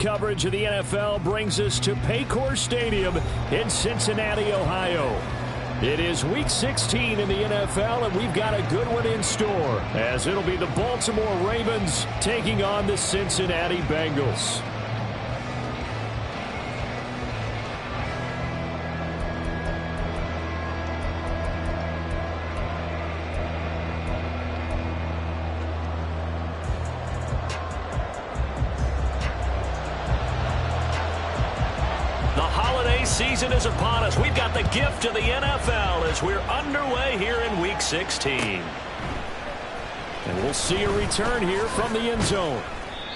Coverage of the NFL brings us to Paycor Stadium in Cincinnati, Ohio. It is Week 16 in the NFL, and we've got a good one in store, as it'll be the Baltimore Ravens taking on the Cincinnati Bengals. Season is upon us. We've got the gift of the NFL as we're underway here in Week 16. And we'll see a return here from the end zone.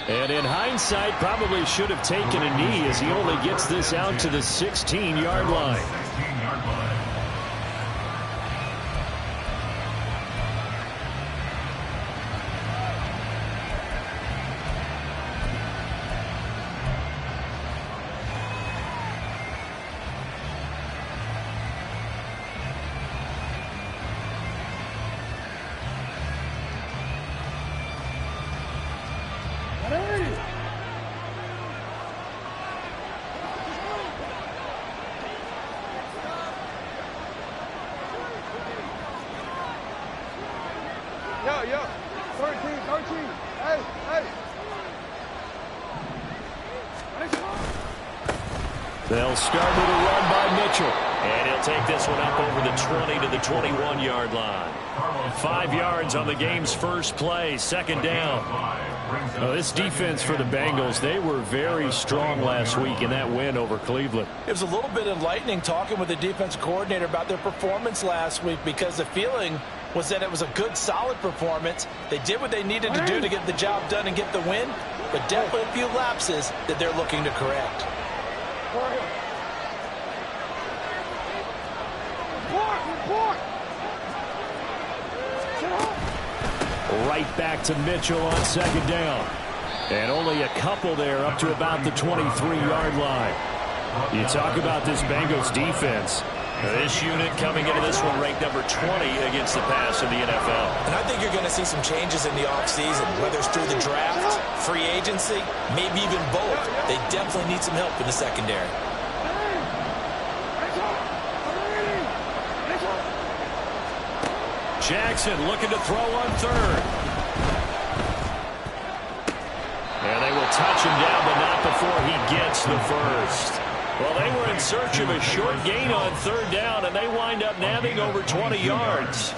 And in hindsight, probably should have taken a knee as he only gets this out to the 16-yard line. Yo, 13, hey. They'll start with a run by Mitchell. And he'll take this one up over the 20 to the 21-yard line. 5 yards on the game's first play, second down. This defense for the Bengals, they were very strong last week in that win over Cleveland. It was a little bit enlightening talking with the defensive coordinator about their performance last week, because the feeling was that it was a good, solid performance. They did what they needed to do to get the job done and get the win, but definitely a few lapses that they're looking to correct. Right back to Mitchell on second down. And only a couple there up to about the 23-yard line. You talk about this Bengals defense. This unit coming into this one ranked number 20 against the pass in the NFL. And I think you're going to see some changes in the offseason, whether it's through the draft, free agency, maybe even both. They definitely need some help in the secondary. Jackson looking to throw on third. And they will touch him down, but not before he gets the first. Well, they were in search of a short gain on third down, and they wind up nabbing over 20 yards.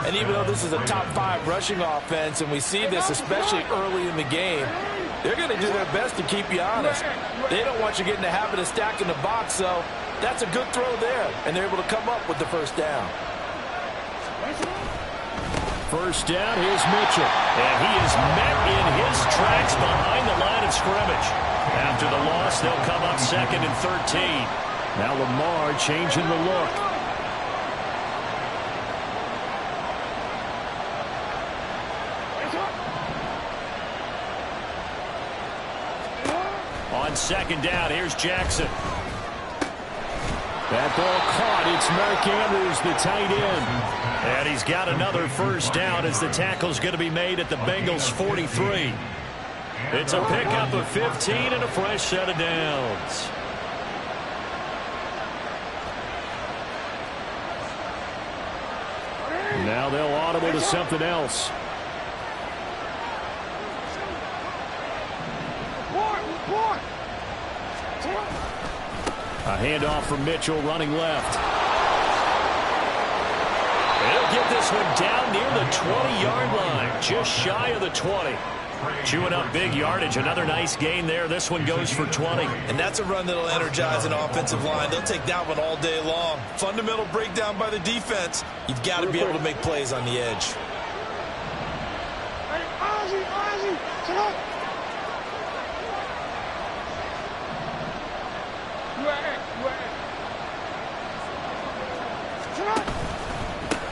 And even though this is a top 5 rushing offense, and we see this especially early in the game, they're going to do their best to keep you honest. They don't want you getting the habit of stacking the box, so that's a good throw there, and they're able to come up with the first down. First down, here's Mitchell. And he is met in his tracks behind the line of scrimmage. After the loss, they'll come up second and 13. Now Lamar changing the look. On second down, here's Jackson. That ball caught. It's Mark Andrews, the tight end. And he's got another first down as the tackle's going to be made at the Bengals' 43. It's a pickup of 15 and a fresh set of downs. Now they'll audible to something else. A handoff from Mitchell running left. He'll get this one down near the 20-yard line, just shy of the 20. Chewing up big yardage, another nice gain there. This one goes for 20. And that's a run that'll energize an offensive line. They'll take that one all day long. Fundamental breakdown by the defense. You've got to be able to make plays on the edge.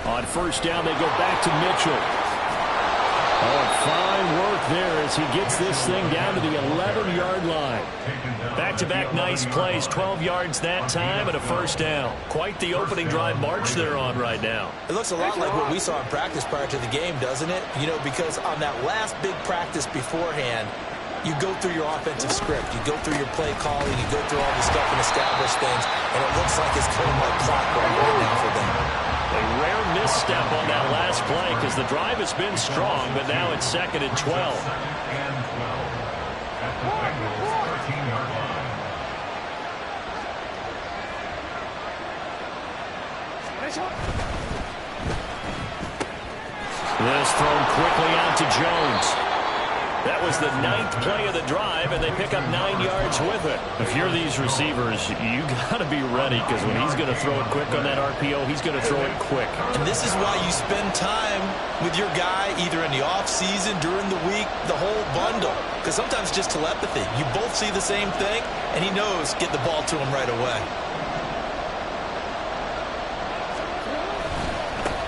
On first down, they go back to Mitchell. Oh, fine work there as he gets this thing down to the 11-yard line. Back-to-back nice plays, 12 yards that time and a first down. Quite the opening drive march they're on right now. It looks a lot like what we saw in practice prior to the game, doesn't it? You know, because on that last big practice beforehand, you go through your offensive script. You go through your play calling. You go through all the stuff and establish things. And it looks like it's going like clockwork right now for them. A rare misstep on that last play because the drive has been strong, but now it's 2nd and 12. This thrown quickly out to Jones. That was the 9th play of the drive, and they pick up 9 yards with it. If you're these receivers, you got to be ready because when he's going to throw it quick on that RPO, he's going to throw it quick. And this is why you spend time with your guy either in the offseason, during the week, the whole bundle. Because sometimes just telepathy. You both see the same thing, and he knows get the ball to him right away.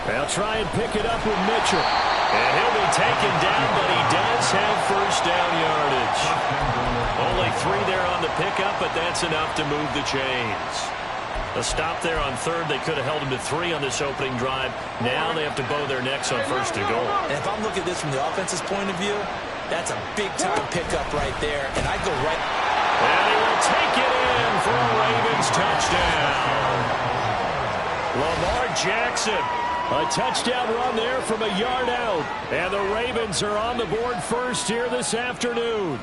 They'll try and pick it up with Mitchell. And he'll be taken down, but he does have first down yardage. Only 3 there on the pickup, but that's enough to move the chains. A stop there on 3rd. They could have held him to 3 on this opening drive. Now they have to bow their necks on 1st and goal. And if I'm looking at this from the offense's point of view, that's a big-time pickup right there. And I go right. And he will take it in for a Ravens touchdown. Lamar Jackson. A touchdown run there from a yard out. And the Ravens are on the board first here this afternoon.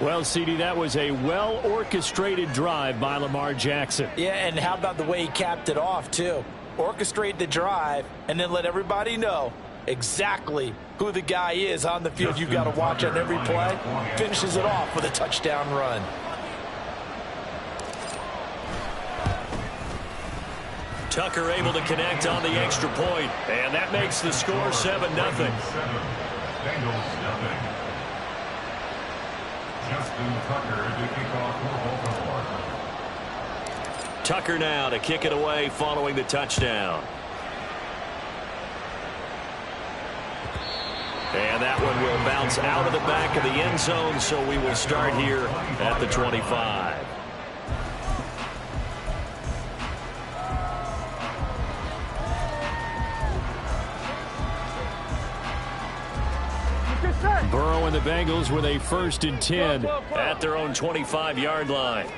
Well, CD, that was a well-orchestrated drive by Lamar Jackson. Yeah, and how about the way he capped it off, too? Orchestrate the drive and then let everybody know exactly who the guy is on the field you've got to watch on every play. Finishes it off with a touchdown run. Tucker able to connect on the extra point, and that makes the score 7-0. Tucker now to kick it away following the touchdown. And that one will bounce out of the back of the end zone, so we will start here at the 25. Burrow and the Bengals with a 1st and 10 at their own 25-yard line.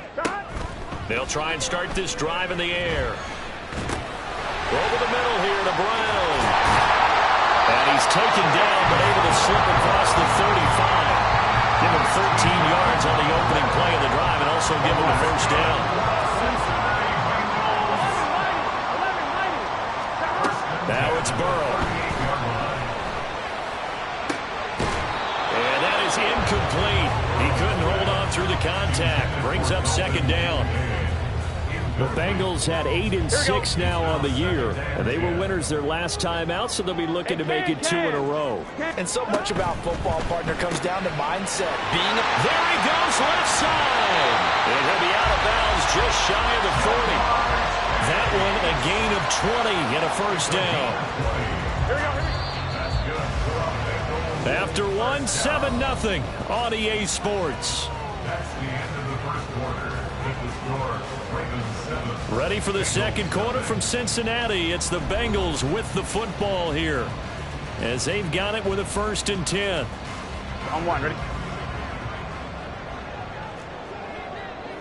They'll try and start this drive in the air. Over the middle here to Brown. And he's taken down but able to slip across the 35. Give him 13 yards on the opening play of the drive and also give him a first down. Now it's Burrow. Incomplete. He couldn't hold on through the contact. Brings up 2nd down. The Bengals had 8-6 now on the year. And they were winners their last time out, so they'll be looking to make it 2 in a row. And so much about football, partner, comes down to mindset. There he goes, left side. And he'll be out of bounds just shy of the 40. That one a gain of 20 and a first down. Here we go. After 7-0 on EA Sports. That's the end of the first quarter. With the score, Ravens 7. Ready for the second quarter from Cincinnati. It's the Bengals with the football here as they've got it with a 1st and 10. On 1, ready?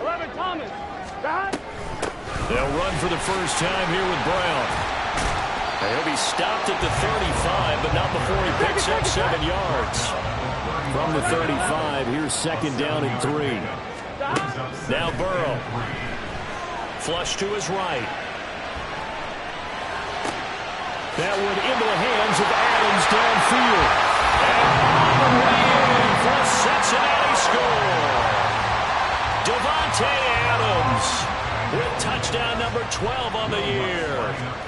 11, Thomas. Back. They'll run for the first time here with Brown. He'll be stopped at the 35, but not before he picks up 7 yards. From the 35, here's 2nd down and 3. Now Burrow. Flush to his right. That one into the hands of Adams downfield. And in for a Cincinnati score. Davante Adams with touchdown number 12 on the year.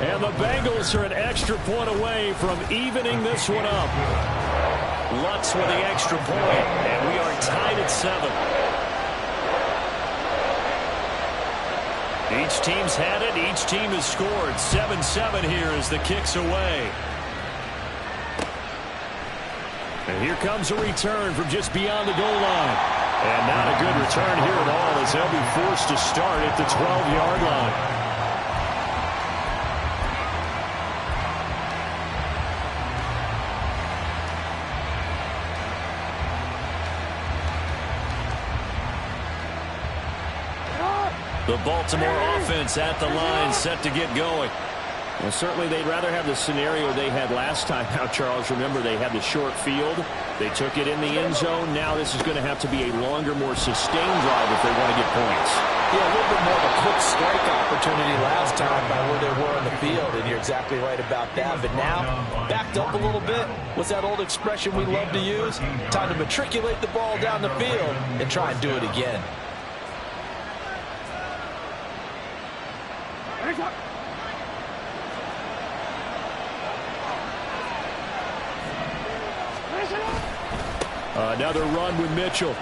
And the Bengals are an extra point away from evening this one up. Lutz with the extra point, and we are tied at 7. Each team's had it. Each team has scored. 7-7 here as the kick's away. And here comes a return from just beyond the goal line. And not a good return here at all as they'll be forced to start at the 12-yard line. The Baltimore offense at the line, set to get going. Well, certainly they'd rather have the scenario they had last time out, Charles. Remember, they had the short field. They took it in the end zone. Now this is going to have to be a longer, more sustained drive if they want to get points. Yeah, a little bit more of a quick strike opportunity last time by where they were on the field, and you're exactly right about that. But now, backed up a little bit. What's that old expression we love to use? Time to matriculate the ball down the field and try and do it again. Another run with Mitchell.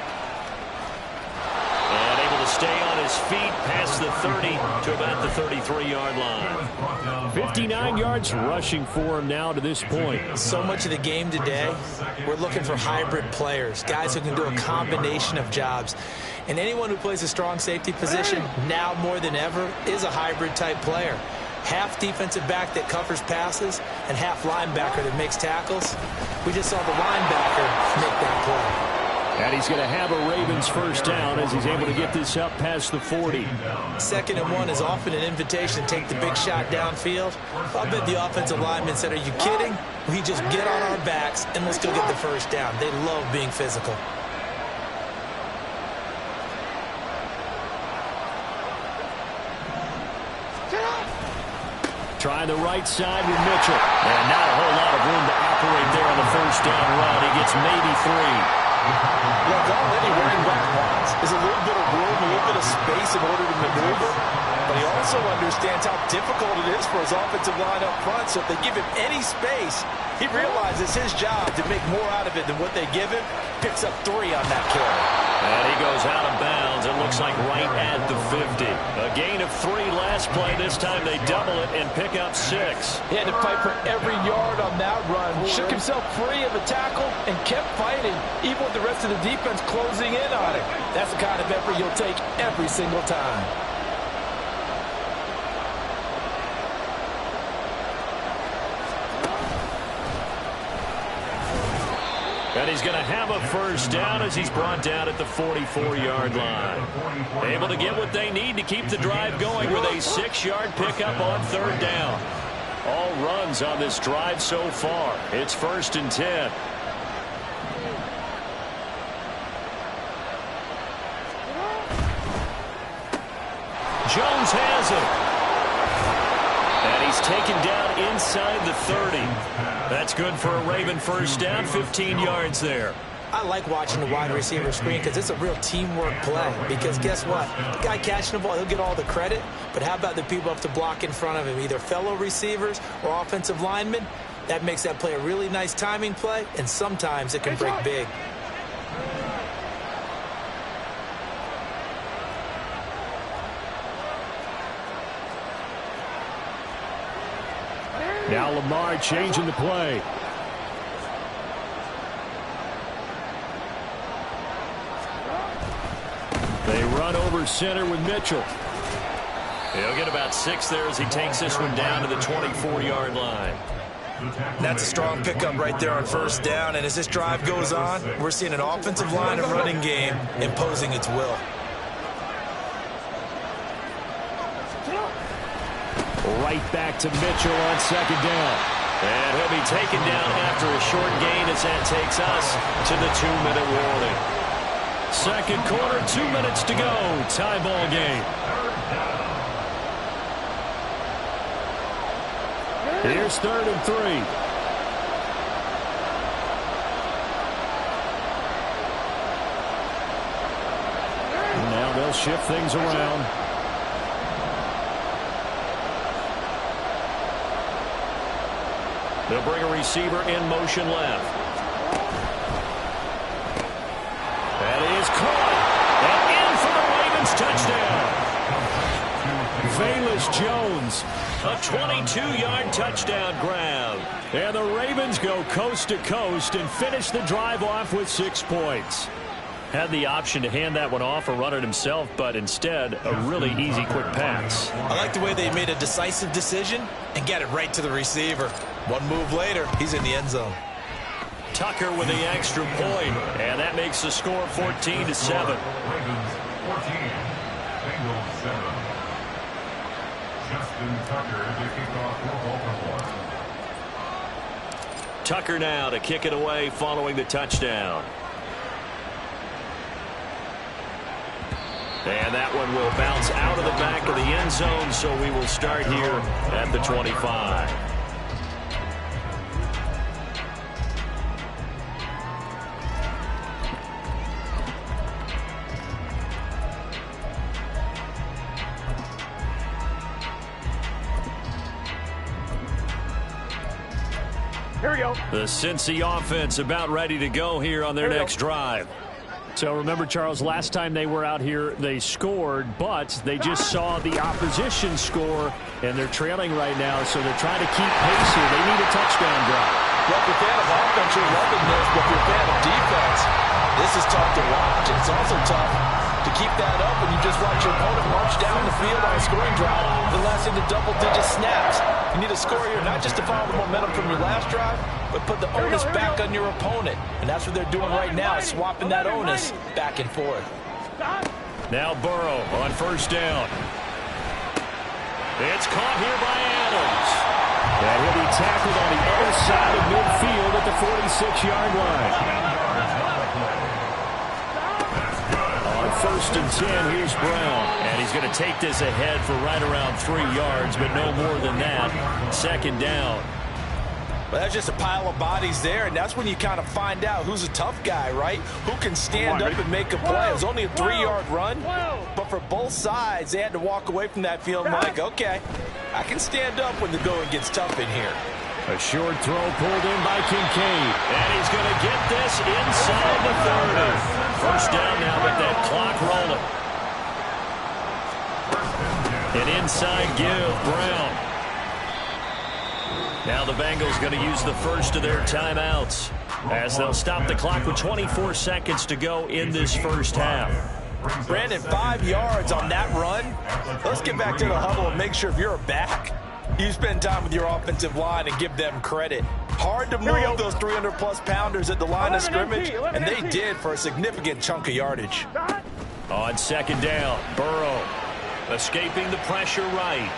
And able to stay on his feet past the 30 to about the 33-yard line. 59 yards rushing for him now to this point. So much of the game today, we're looking for hybrid players, guys who can do a combination of jobs. And anyone who plays a strong safety position, now more than ever, is a hybrid-type player. Half defensive back that covers passes and half linebacker that makes tackles. We just saw the linebacker make that play. And he's going to have a Ravens first down as he's able to get this up past the 40. 2nd and 1 is often an invitation to take the big shot downfield. I bet the offensive lineman said, are you kidding? We just get on our backs and we'll still get the first down. They love being physical. Trying the right side with Mitchell. And not a whole lot of room to operate there on the first down run. He gets maybe 3. Look, all any running back wants is a little bit of room, a little bit of space in order to maneuver. But he also understands how difficult it is for his offensive line up front. So if they give him any space, he realizes his job to make more out of it than what they give him. Picks up 3 on that carry. And he goes out of bounds. It looks like right at the 50. A gain of 3 last play. This time they double it and pick up 6. He had to fight for every yard on that run. Shook himself free of a tackle and kept fighting, even with the rest of the defense closing in on it. That's the kind of effort you'll take every single time. And he's going to have a first down as he's brought down at the 44-yard line. Able to get what they need to keep the drive going with a 6-yard pickup on 3rd down. All runs on this drive so far. It's 1st and 10. Jones has it. And he's taken down inside the 30. That's good for a Raven first down, 15 yards there. I like watching the wide receiver screen because it's a real teamwork play. Because guess what? The guy catching the ball, he'll get all the credit. But how about the people up to block in front of him, either fellow receivers or offensive linemen? That makes that play a really nice timing play, and sometimes it can break big. Now Lamar changing the play. They run over center with Mitchell. He'll get about 6 there as he takes this one down to the 24-yard line. That's a strong pickup right there on 1st down, and as this drive goes on, we're seeing an offensive line and running game imposing its will. Right back to Mitchell on 2nd down. And he'll be taken down after a short gain as that takes us to the 2-minute warning. 2nd quarter, 2 minutes to go. Tie ball game. Here's 3rd and 3. Now they'll shift things around. They'll bring a receiver in motion left. That is caught. And in for the Ravens touchdown. Velus Jones. A 22-yard touchdown grab. And the Ravens go coast to coast and finish the drive off with 6 points. Had the option to hand that one off or run it himself, but instead, a really easy, quick pass. I like the way they made a decisive decision and got it right to the receiver. One move later, he's in the end zone. Tucker with the extra point, and that makes the score 14-7. Bengals 7. Justin Tucker to kick off for Baltimore. Tucker now to kick it away following the touchdown. And that one will bounce out of the back of the end zone, so we will start here at the 25. Here we go. The Cincy offense about ready to go here on their next drive. So remember, Charles, last time they were out here, they scored, but they just saw the opposition score, and they're trailing right now, so they're trying to keep pace here. They need a touchdown drive. Well, if you're a fan of offense, you're loving this, but if you're a fan of defense, this is tough to watch. It's also tough to keep that up when you just watch your opponent march down the field on a scoring drive that lasts into double-digit snaps. You need to score here, not just to follow the momentum from your last drive, but put the onus back on your opponent. And that's what they're doing right now, swapping that onus back and forth. Now Burrow on first down. It's caught here by Adams. And he'll be tackled on the other side of midfield at the 46-yard line. On first and 10, here's Brown. And he's going to take this ahead for right around 3 yards, but no more than that. Second down. Well, that's just a pile of bodies there, and that's when you kind of find out who's a tough guy, right? Who can stand up and make a play. It was only a 3-yard run, but for both sides, they had to walk away from that feeling like, okay, I can stand up when the going gets tough in here. A short throw pulled in by Kincaid. And he's going to get this inside the 30. First down now with that clock rolling. An inside give, Brown. Now the Bengals going to use the first of their timeouts as they'll stop the clock with 24 seconds to go in this first half. Brandon, 5 yards on that run. Let's get back to the huddle and make sure if you're a back, you spend time with your offensive line and give them credit. Hard to move those 300-plus pounders at the line of scrimmage, and they did for a significant chunk of yardage. On second down, Burrow escaping the pressure right.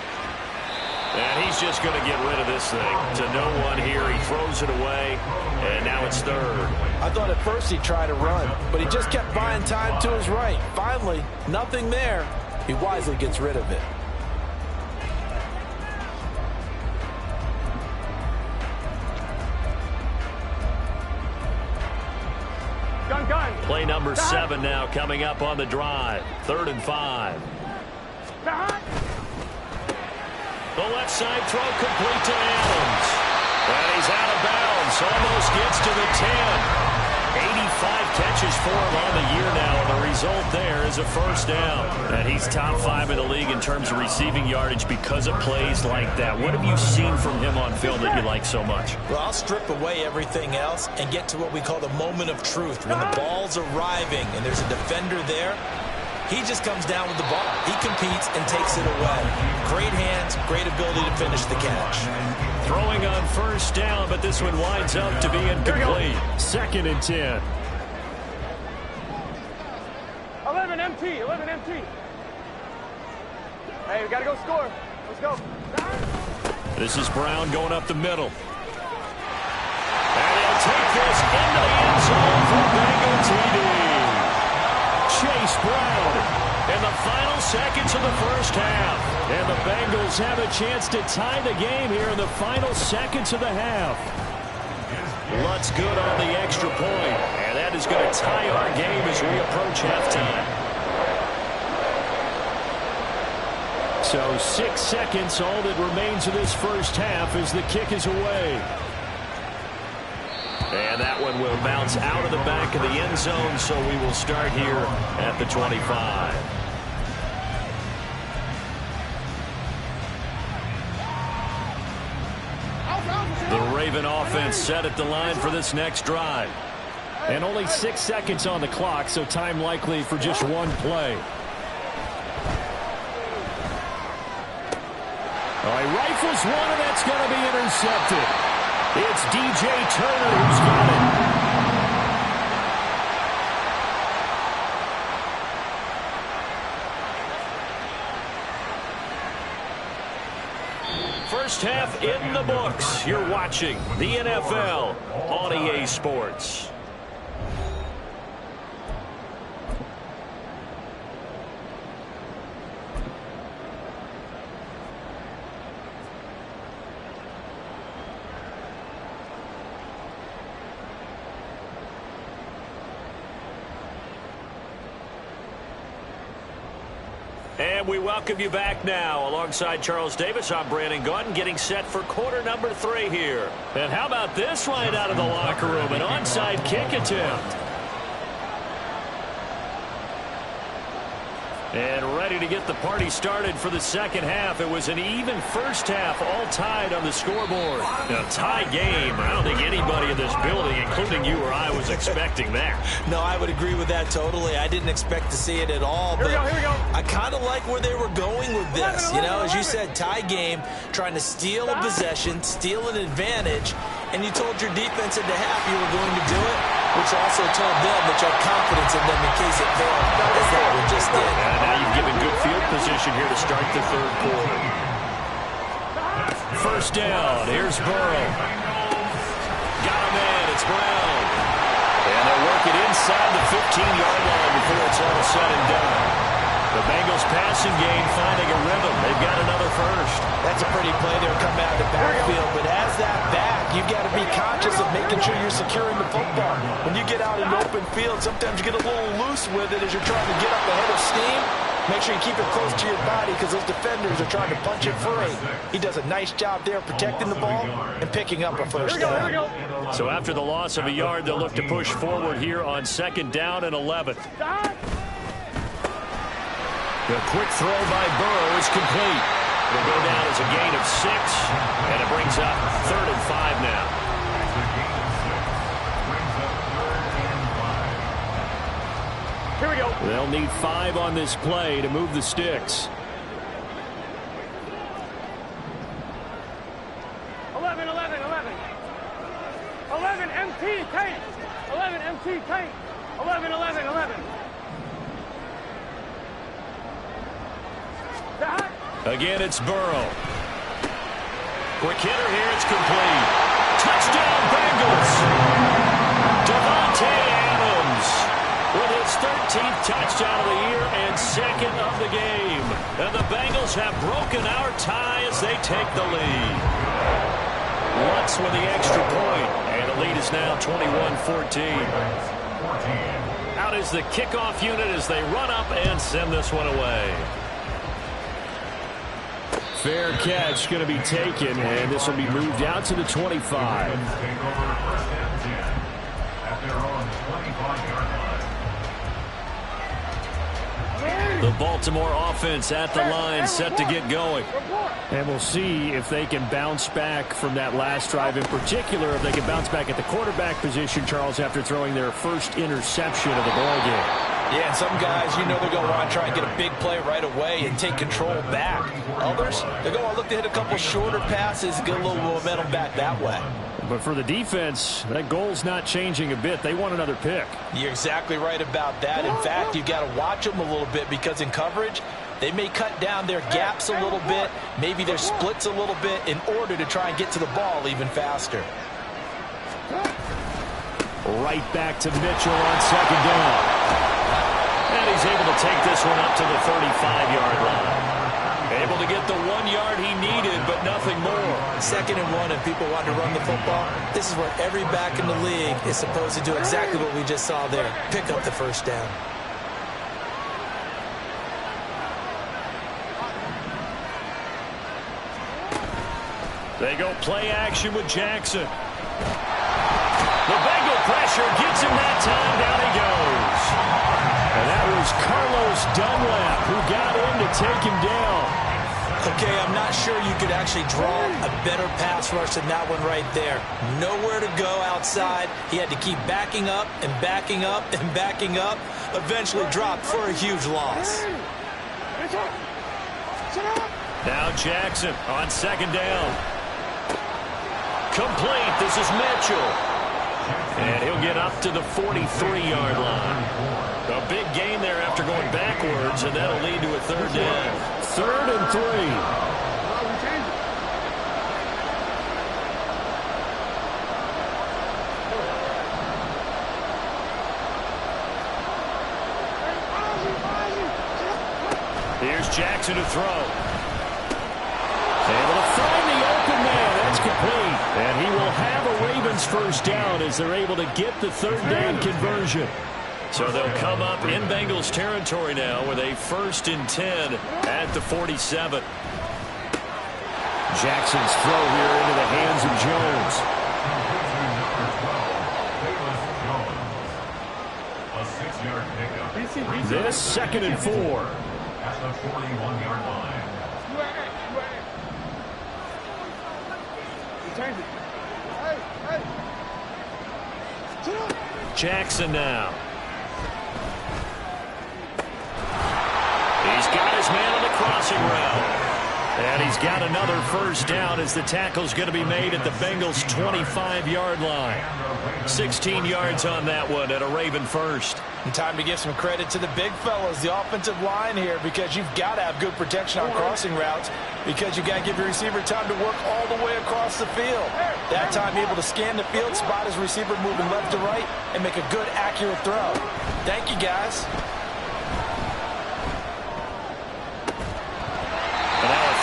And he's just going to get rid of this thing to no one here. He throws it away, and now it's third. I thought at first he'd try to run, but he just kept buying time to his right. Finally, nothing there. He wisely gets rid of it. Gun. Play number 7 now coming up on the drive. 3rd and 5. The left side throw complete to Adams. And he's out of bounds. Almost gets to the 10. 85 catches for him on the year now, and the result there is a first down. And he's top 5 in the league in terms of receiving yardage because of plays like that. What have you seen from him on film that you like so much? Well, I'll strip away everything else and get to what we call the moment of truth. When the ball's arriving and there's a defender there, he just comes down with the ball. He competes and takes it away. Great hands, great ability to finish the catch. Throwing on first down, but this one winds up to be incomplete. 2nd and 10. 11 empty. Hey, we got to go score. Let's go. This is Brown going up the middle. And he'll take this into the end zone for Bengal TD. Chase Brown in the final seconds of the first half. And the Bengals have a chance to tie the game here in the final seconds of the half. Lutz good on the extra point. And that is going to tie our game as we approach halftime. So 6 seconds, all that remains of this first half as the kick is away. And that one will bounce out of the back of the end zone, so we will start here at the 25. The Raven offense set at the line for this next drive. And only 6 seconds on the clock, so time likely for just one play. He rifles one, and that's going to be intercepted. It's DJ Turner who's got it. First half in the books. You're watching the NFL on EA Sports. And we welcome you back now. Alongside Charles Davis, I'm Brandon Gaudin, getting set for quarter number 3 here. And how about this right out of the locker room? An onside kick attempt. And ready to get the party started for the second half. It was an even first half, all tied on the scoreboard. A tie game. I don't think anybody in this building, including you or I, was expecting that. No, I would agree with that totally. I didn't expect to see it at all. But Here we go. I kind of like where they were going with this. You know, as you said, tie game, trying to steal a possession, steal an advantage, and you told your defense at the half you were going to do it, which also told them that you have confidence in them in case it failed, as that one just did. And now you've given good field position here to start the third quarter. First down. Here's Burrow. Got him in. It's Brown. And they'll work it inside the 15-yard line before it's all said and done. The Bengals passing game finding a rhythm. They've got another first. That's a pretty play there coming out of the backfield. But as that back, you've got to be conscious of making sure you're securing the football. When you get out in open field, sometimes you get a little loose with it as you're trying to get up ahead of steam. Make sure you keep it close to your body because those defenders are trying to punch it free. He does a nice job there protecting the ball and picking up a first down. So after the loss of a yard, they'll look to push forward here on second down and 11. The quick throw by Burrow is complete. It'll go down as a gain of 6, and it brings up 3rd and 5 now. Here we go. They'll need 5 on this play to move the sticks. 11, 11, 11. 11, MT, tank. 11, MT, tank. 11, 11, 11. Again, it's Burrow. Quick hitter here. It's complete. Touchdown, Bengals. Devontae Adams with his 13th touchdown of the year and 2nd of the game. And the Bengals have broken our tie as they take the lead. Lutz with the extra point, and the lead is now 21-14. Out is the kickoff unit as they run up and send this one away. Fair catch going to be taken, and this will be moved out to the 25. The Baltimore offense at the line, set to get going. And we'll see if they can bounce back from that last drive. In particular, if they can bounce back at the quarterback position, Charles, after throwing their first interception of the ball game. Yeah, and some guys, you know they're going to want to try and get a big play right away and take control back. Others, they're going to look to hit a couple shorter passes, get a little momentum back that way. But for the defense, that goal's not changing a bit. They want another pick. You're exactly right about that. In fact, you've got to watch them a little bit because in coverage, they may cut down their gaps a little bit, maybe their splits a little bit in order to try and get to the ball even faster. Right back to Mitchell on second down. And he's able to take this one up to the 35-yard line. Able to get the 1 yard he needed, but nothing more. 2nd and 1, and people want to run the football. This is where every back in the league is supposed to do exactly what we just saw there. Pick up the first down. They go play action with Jackson. The Bengal pressure gets him that time. Down he goes. And that was Carlos Dunlap who got in to take him down. Okay, I'm not sure you could actually draw a better pass rush than that one right there. Nowhere to go outside. He had to keep backing up and backing up and backing up. Eventually dropped for a huge loss. Now Jackson on second down. Complete. This is Mitchell. And he'll get up to the 43-yard line. A big gain there after going backwards, and that'll lead to a 3rd down. 3rd and 3. Here's Jackson to throw. Able to find the open man. That's complete. And he will have a Ravens first down as they're able to get the third down conversion. So they'll come up in Bengals territory now with a 1st and 10 at the 47. Jackson's throw here into the hands of Jones. This 2nd and 4. At the 41-yard line. Jackson now. He's got his man on the crossing route. And he's got another first down as the tackle's going to be made at the Bengals' 25-yard line. 16 yards on that one at a Raven first. And time to give some credit to the big fellas, the offensive line here, because you've got to have good protection on crossing routes, because you've got to give your receiver time to work all the way across the field. That time able to scan the field, spot his receiver moving left to right, and make a good, accurate throw. Thank you, guys.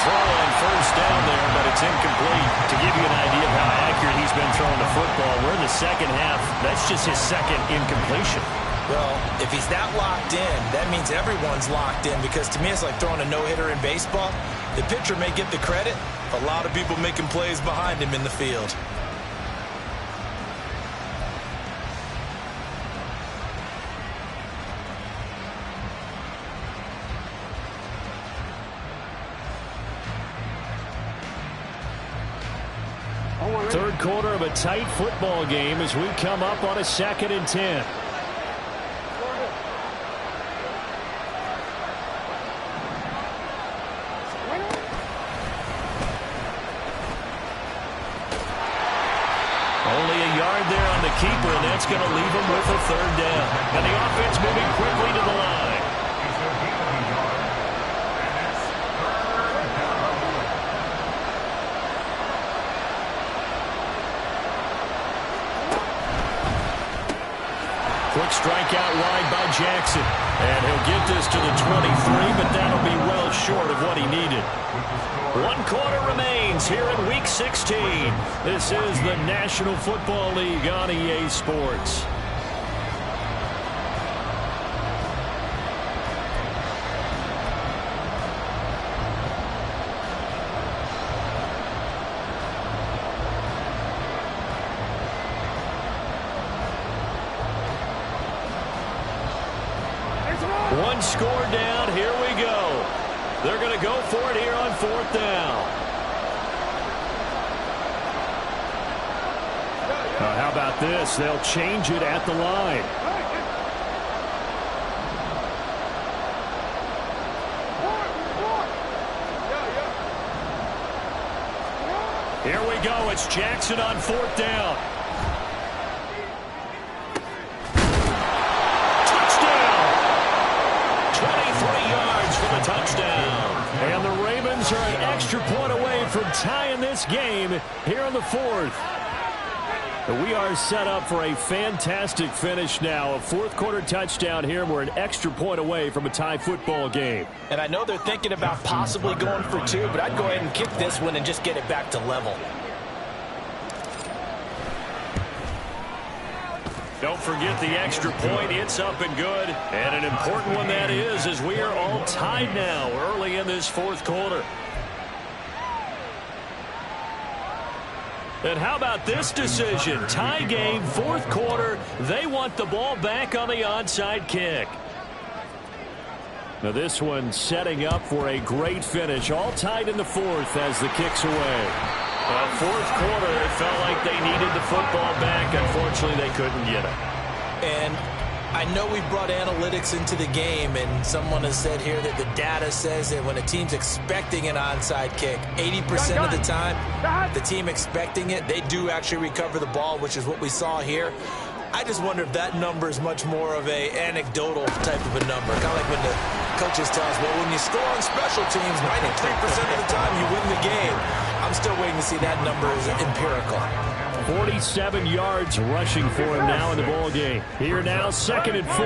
Throw on first down there, but it's incomplete. To give you an idea of how accurate he's been throwing the football, we're in the second half. That's just his second incompletion. Well, if he's that locked in, that means everyone's locked in, because to me it's like throwing a no-hitter in baseball. The pitcher may get the credit, a lot of people making plays behind him in the field. Third quarter of a tight football game as we come up on a 2nd and 10. Only a yard there on the keeper, and that's going to leave him with a third down. And the offense moving quickly to the line. Quick strike out wide by Jackson. And he'll get this to the 23, but that'll be well short of what he needed. 1 quarter remains here in Week 16. This is the National Football League on EA Sports. One score down. Here we go. They're going to go for it here on 4th down. How about this? They'll change it at the line. Here we go. It's Jackson on 4th down. Touchdown. And the Ravens are an extra point away from tying this game here in the 4th. We are set up for a fantastic finish now. A 4th quarter touchdown here, and we're an extra point away from a tie football game. And I know they're thinking about possibly going for 2, but I'd go ahead and kick this one and just get it back to level. Don't forget the extra point. It's up and good. And an important one that is, as we are all tied now early in this 4th quarter. And how about this decision? Tie game, 4th quarter. They want the ball back on the onside kick. Now this one setting up for a great finish. All tied in the 4th as the kick's away. 4th quarter, it felt like they needed the football back. Unfortunately, they couldn't get it. And I know we brought analytics into the game, and someone has said here that the data says that when a team's expecting an onside kick, 80% of the time, the team expecting it, they do actually recover the ball, which is what we saw here. I just wonder if that number is much more of a anecdotal type of a number. Kind of like when the coaches tell us, well, when you score on special teams, 93% of the time you win the game. I'm still waiting to see that number is empirical. 47 yards rushing for him now in the ball game. Here now, 2nd and 4.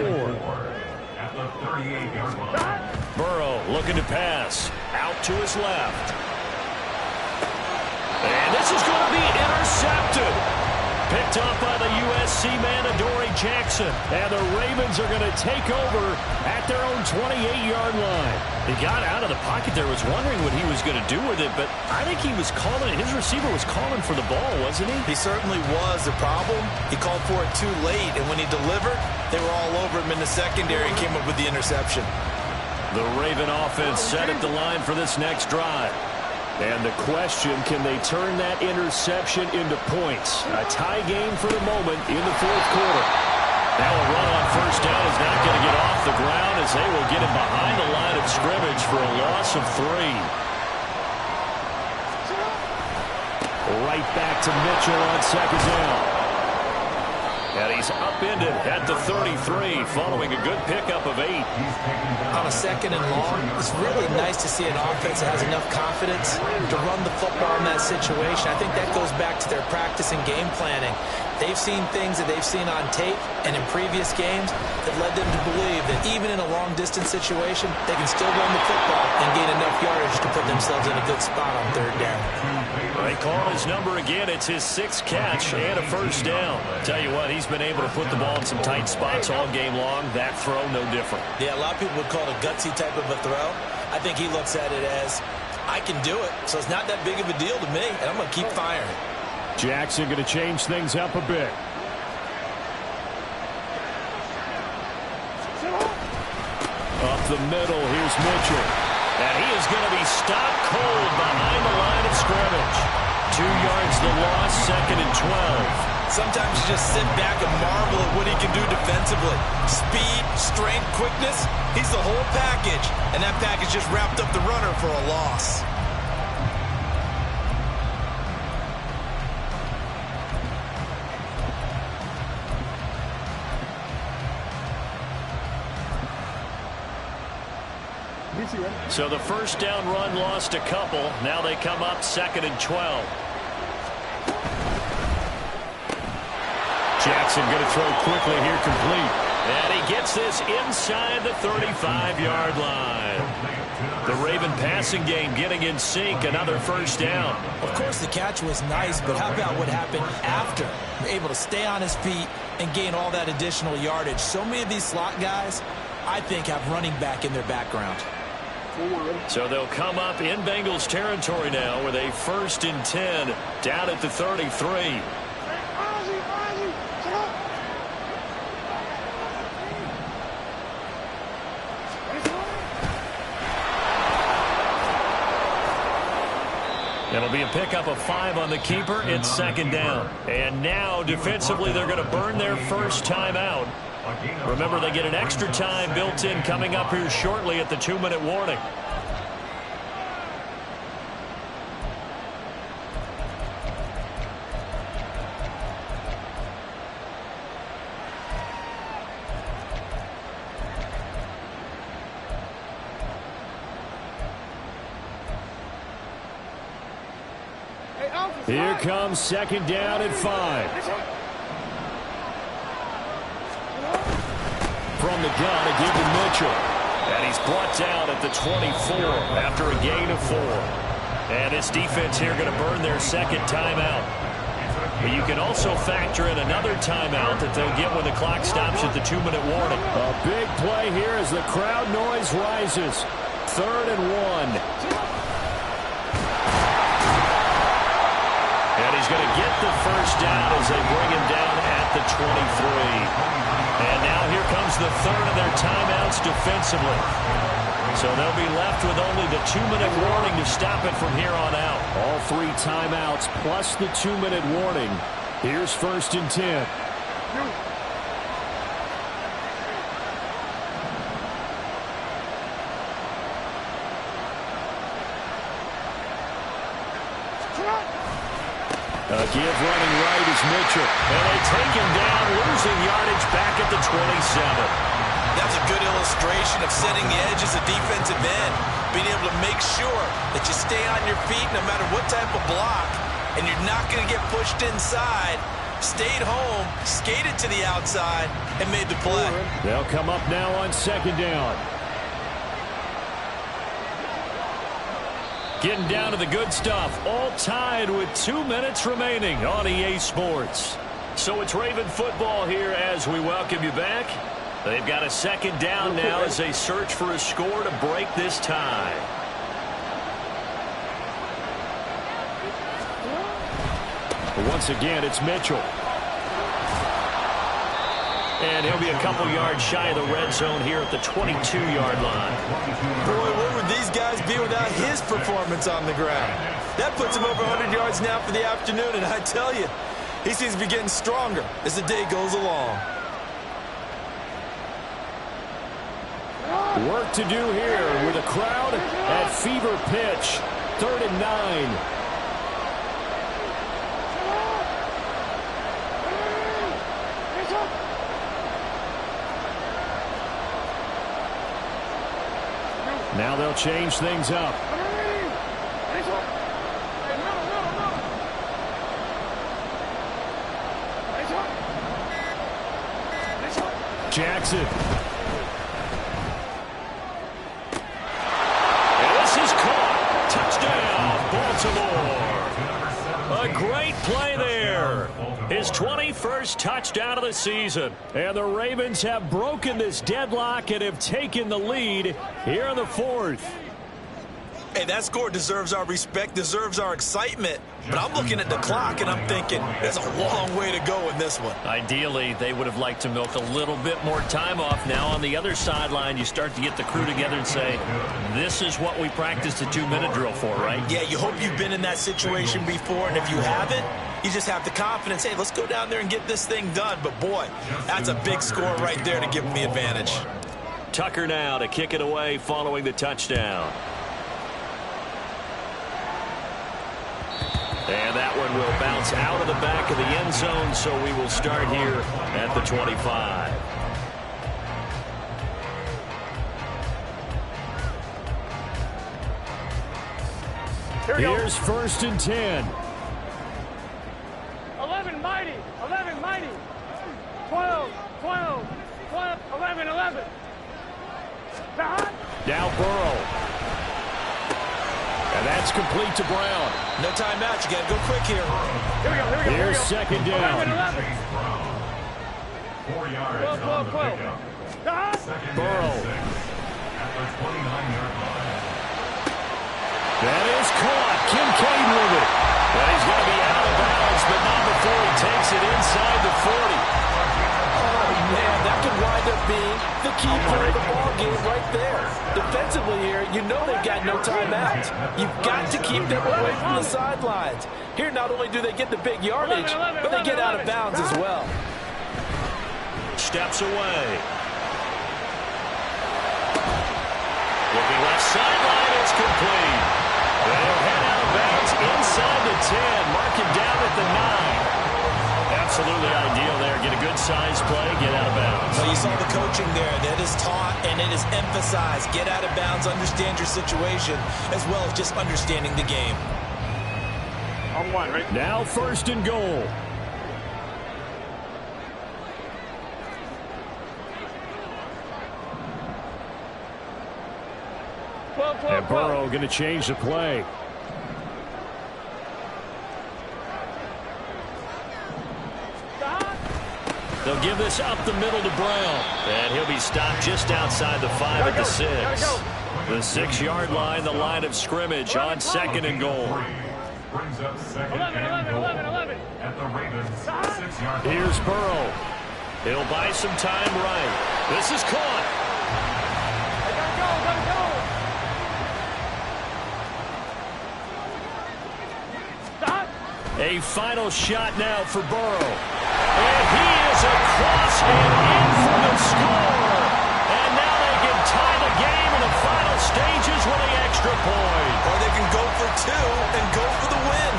At the 38-yard line. Burrow looking to pass. Out to his left. And this is going to be intercepted. Picked off by the USC man, Adoree Jackson. And the Ravens are going to take over at their own 28-yard line. He got out of the pocket there, was wondering what he was going to do with it, but I think he was calling it. His receiver was calling for the ball, wasn't he? He certainly was. The problem, he called for it too late, and when he delivered, they were all over him in the secondary and came up with the interception. The Raven offense set at the line for this next drive. And the question, can they turn that interception into points? A tie game for the moment in the fourth quarter. Now a run on first down is not going to get off the ground as they will get him behind the line of scrimmage for a loss of 3. Right back to Mitchell on second down. And he's upended at the 33 following a good pickup of 8. On a second and long, it's really nice to see an offense that has enough confidence to run the football in that situation. I think that goes back to their practice and game planning. They've seen things that they've seen on tape and in previous games that led them to believe that even in a long-distance situation, they can still run the football and gain enough yardage to put themselves in a good spot on third down. They call his number again. It's his 6th catch and a first down. Tell you what, he's been able to put the ball in some tight spots all game long. That throw, no different. Yeah, a lot of people would call it a gutsy type of a throw. I think he looks at it as, I can do it, so it's not that big of a deal to me, and I'm going to keep firing. Jackson going to change things up a bit. Up the middle, here's Mitchell. And he is going to be stopped cold behind the line of scrimmage. 2 yards the loss, 2nd and 12. Sometimes you just sit back and marvel at what he can do defensively. Speed, strength, quickness, he's the whole package. And that package just wrapped up the runner for a loss. So the first down run lost a couple. Now they come up 2nd and 12. Jackson going to throw quickly here, complete. And he gets this inside the 35-yard line. The Raven passing game getting in sync, another first down. Of course, the catch was nice, but how about what happened after? Able to stay on his feet and gain all that additional yardage. So many of these slot guys, I think, have running back in their background. So they'll come up in Bengals territory now with a 1st and 10 down at the 33. It'll be a pickup of 5 on the keeper. It's 2nd down. And now defensively they're going to burn their first timeout. Remember, they get an extra time built in coming up here shortly at the 2-minute warning. Here comes 2nd down and 5. From the gun, a give to Mitchell. And he's brought down at the 24 after a gain of 4. And this defense here going to burn their 2nd timeout. But you can also factor in another timeout that they'll get when the clock stops at the 2-minute warning. A big play here as the crowd noise rises. 3rd and 1. And he's going to get the first down as they bring him down at the 23. And now here comes the 3rd of their timeouts defensively. So they'll be left with only the 2-minute warning to stop it from here on out. All 3 timeouts plus the 2-minute warning. Here's 1st and 10. A give running right is Mitchell. And they take him down, losing yardage back at the 27. That's a good illustration of setting the edge as a defensive end. Being able to make sure that you stay on your feet no matter what type of block. And you're not going to get pushed inside. Stayed home, skated to the outside, and made the play. They'll come up now on 2nd down. Getting down to the good stuff. All tied with 2 minutes remaining on EA Sports. So it's Raven football here as we welcome you back. They've got a second down now as they search for a score to break this tie. Once again, it's Mitchell. And he'll be a couple yards shy of the red zone here at the 22-yard line. Boy, where would these guys be without his performance on the ground? That puts him over 100 yards now for the afternoon, and I tell you, he seems to be getting stronger as the day goes along. Work to do here with a crowd at fever pitch. 3rd and 9. Now they'll change things up. Jackson. And this is caught. Touchdown, Baltimore. A great play there. His 21st touchdown of the season. And the Ravens have broken this deadlock and have taken the lead here in the 4th. Hey, that score deserves our respect, deserves our excitement. But I'm looking at the clock, and I'm thinking there's a long way to go in this one. Ideally, they would have liked to milk a little bit more time off. Now on the other sideline, you start to get the crew together and say, this is what we practiced a 2-minute drill for, right? Yeah, you hope you've been in that situation before, and if you haven't, you just have the confidence, hey, let's go down there and get this thing done. But, boy, that's a big score right there to give them the advantage. Tucker now to kick it away following the touchdown. And that one will bounce out of the back of the end zone, so we will start here at the 25. Here's 1st and 10. 11 mighty, 11 mighty. 12, 12, 12, 11, 11. Now Burrow. And that's complete to Brown. No timeout. You got to go quick here. Here we go, here we go. Here's 2nd down. 11, 11. 4 yards 12, 12, 12. Burrow. At the 29-yard line. That is caught. Kincaid with it. Well, he's going to be out of bounds, but not before he takes it inside the 40. Man, that could wind up being the key play of the ball game right there. Defensively here, you know they've got no timeout. You've got to keep them away from the sidelines. Here, not only do they get the big yardage, but they get out of bounds as well. Steps away. Looking left sideline, it's complete. They'll head out of bounds inside the 10. Mark him down at the 9. Absolutely ideal there. Get a good size play, get out of bounds. Well, you saw the coaching there. That is taught and it is emphasized. Get out of bounds, understand your situation, as well as just understanding the game. On one, right? Now 1st and goal. And Burrow going to change the play. They'll give this up the middle to Brown. And he'll be stopped just outside the 5 at the 6. The 6-yard line, the line of scrimmage on 2nd and goal. Brings up 2nd and goal 11. at the Ravens 6-yard line. Here's Burrow. He'll buy some time right. This is caught. Let it go. A final shot now for Burrow. And he is across and in for the score. And now they can tie the game in the final stages with the extra point. Or they can go for 2 and go for the win.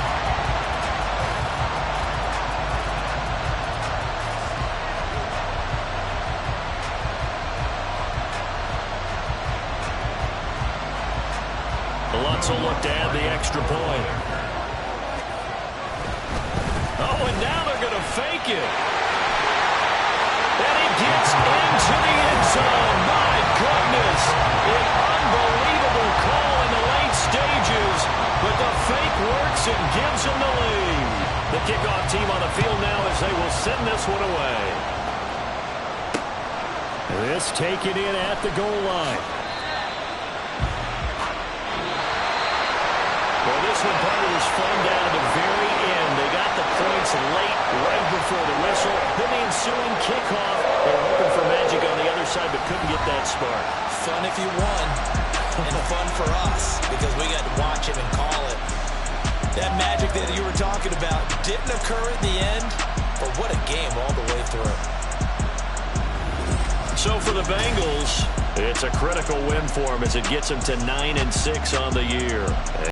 The Lutz will look to add the extra point. Oh, and now they're going to fake it. And he gets into the end zone. My goodness. An unbelievable call in the late stages. gives them the lead. The kickoff team on the field now as they will send this one away. This taken in at the goal line. Well, this one probably was fun down to the very end. They got the points late, right before the whistle. Then the ensuing kickoff. They were hoping for magic on the other side, but couldn't get that spark. Fun if you won, and fun for us, because we got to watch it and call it. That magic that you were talking about didn't occur at the end, but what a game all the way through. So for the Bengals, it's a critical win for them as it gets them to 9-6 on the year.